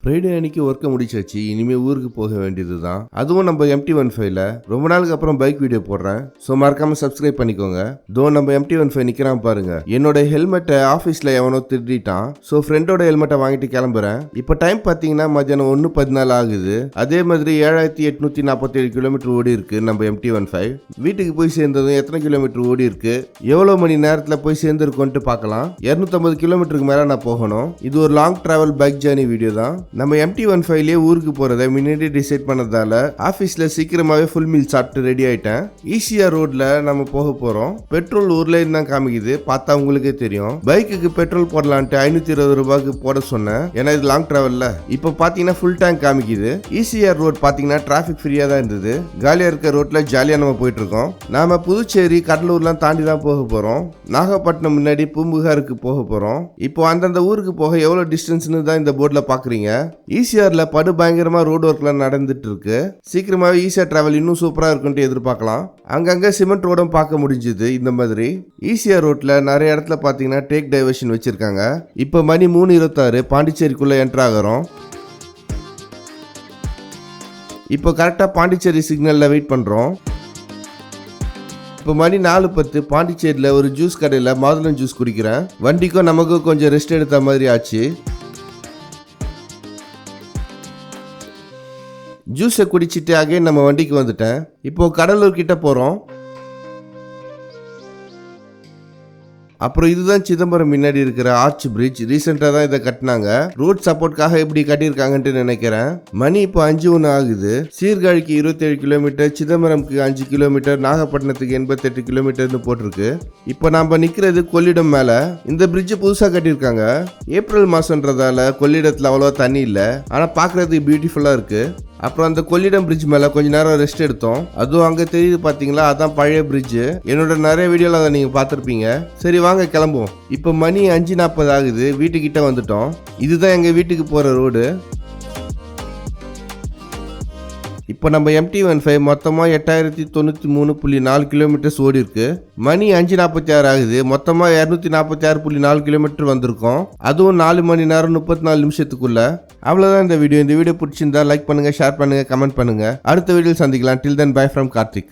Friday அன்னைக்கு ஒர்க்கை முடிச்சாச்சு. இனிமேல் ஊருக்கு போக வேண்டியது தான். அதுவும் நம்ம MT-15ல ரொம்ப நாளுக்கு அப்புறம் பைக் வீடியோ போடுறேன். ஸோ மறக்காம சப்ஸ்கிரைப் பண்ணிக்கோங்க. தோ நம்ம MT-15 நிற்கிறான் பாருங்க. என்னோட ஹெல்மெட்டை ஆஃபீஸில் எவனோ திருடிட்டான். ஸோ ஃப்ரெண்டோட ஹெல்மெட்டை வாங்கிட்டு கிளம்புறேன். இப்போ டைம் பார்த்தீங்கன்னா மத்தியானம் 1:14 ஆகுது. அதே மாதிரி 7847 கிலோமீட்டர் ஓடி இருக்கு நம்ம MT-15. வீட்டுக்கு போய் சேர்ந்ததும் எத்தனை கிலோமீட்டர் ஓடி இருக்கு, எவ்வளோ மணி நேரத்தில் போய் சேர்ந்துருக்கோன்ட்டு பார்க்கலாம். 250 கிலோமீட்டருக்கு மேலே நான் போகணும். இது ஒரு long travel bike journey video தான். நம்ம MT-15 ஊருக்கு போறதை முன்னாடி டிசைட் பண்ணதால ஆபீஸ்ல சீக்கிரமாவே ஃபுல் மீல் சாப்பிட்டு ரெடி ஆயிட்டேன். ECR ரோட்ல நம்ம போக போறோம். பெட்ரோல் ஊர்ல இருந்தா காமிக்குது, பார்த்தா உங்களுக்கே தெரியும். பைக்குக்கு பெட்ரோல் போடலான்ட்டு 520 ரூபாய்க்கு போட சொன்னேன், ஏன்னா இது லாங் டிராவல்ல. இப்போ பாத்தீங்கன்னா ஃபுல் டேங்க் காமிக்குது. ECR ரோட் பாத்தீங்கன்னா டிராபிக் ஃப்ரீயா தான் இருந்தது. காலியா இருக்க ரோட்ல ஜாலியா நம்ம போயிட்டு இருக்கோம். நாம புதுச்சேரி கடலூர்லாம் தாண்டி தான் போக போறோம். நாகப்பட்டினம் முன்னாடி பூம்புகாருக்கு போக போறோம். இப்போ அந்தந்த ஊருக்கு போக எவ்வளவு டிஸ்டன்ஸ்னு தான் இந்த போர்ட்ல பாக்குறீங்க. ECRல படு பயங்கரமா ரோட் ஒர்க்லாம் நடந்துட்டு இருக்கு. சீக்கிரமாவே ECR டிராவல் இன்னும் சூப்பரா இருக்கும்னு எதிர்பார்க்கலாம். அங்கங்க சிமெண்ட் ரோடும் பார்க்க முடிஞ்சது. இந்த மாதிரி ECR ரோட்ல நிறைய இடத்துல பாத்தீங்கன்னா டேக் டைவர்ஷன் வச்சிருக்காங்க. இப்போ மணி 3:26 பாண்டிச்சேரிக்குள்ள என்டர் ஆகிறோம். இப்போ கரெக்டா பாண்டிச்சேரி சிக்னல்ல வெயிட் பண்றோம். இப்போ மணி 4:10 பாண்டிச்சேரியில் ஒரு ஜூஸ் கடையில் மாதுளம் ஜூஸ் குடிக்கிறேன். வண்டிக்கும் நமக்கும் கொஞ்சம் ரெஸ்ட் எடுத்த மாதிரி ஆச்சு. ஜூஸை குடிச்சிட்டு அகைன் நம்ம வண்டிக்கு வந்துட்டேன். இப்போ கடலூர் கிட்ட போகிறோம். அப்புறம் இதுதான் சிதம்பரம் முன்னாடி இருக்கிற ஆர்ச் பிரிட்ஜ். ரீசெண்டாக தான் இதை கட்டினாங்க. ரோட் சப்போர்ட்காக எப்படி கட்டியிருக்காங்கன்ட்டு நினைக்கிறேன். மணி இப்போ 5:01 ஆகுது. சீர்காழிக்கு 27 கிலோமீட்டர், சிதம்பரம்க்கு 5 கிலோமீட்டர், நாகப்பட்டினத்துக்கு 88 கிலோமீட்டர்னு போட்டிருக்கு. இப்போ நம்ம நிற்கிறது கொள்ளிடம் மேலே. இந்த பிரிட்ஜ் புதுசாக கட்டியிருக்காங்க. ஏப்ரல் மாதம்ன்றதால கொள்ளிடத்தில் அவ்வளோவா தண்ணி இல்லை, ஆனால் பார்க்குறதுக்கு பியூட்டிஃபுல்லாக இருக்கு. அப்புறம் அந்த கொள்ளிடம் பிரிட்ஜ் மேலே கொஞ்ச நேரம் ரெஸ்ட் எடுத்தோம். அதுவும் அங்கே தெரியுது பார்த்தீங்களா, அதான் பழைய பிரிட்ஜ். என்னோட நிறைய வீடியோவில் அதை நீங்கள் பார்த்துருப்பீங்க. சரி வாங்க கிளம்புவோம். இப்போ மணி 5:40 ஆகுது. வீட்டுக்கிட்ட வந்துட்டோம். இதுதான் எங்கள் வீட்டுக்கு போகிற ரோடு. இப்போ நம்ம MT-15 மொத்தமாக 8093.4 கிலோமீட்டர்ஸ் ஓடி இருக்கு. மணி 5:46 ஆகுது. மொத்தமாக 246.4 கிலோமீட்டர் வந்திருக்கோம். அதுவும் 4 மணி நேரம் 34 நிமிஷத்துக்குள்ள. அவ்வளோதான் இந்த வீடியோ. இந்த வீடியோ பிடிச்சிருந்தா லைக் பண்ணுங்க, ஷேர் பண்ணுங்க, கமெண்ட் பண்ணுங்க. அடுத்த வீடியோவில் சந்திக்கலாம். டில் தென் பை ஃப்ரம் கார்த்திக்.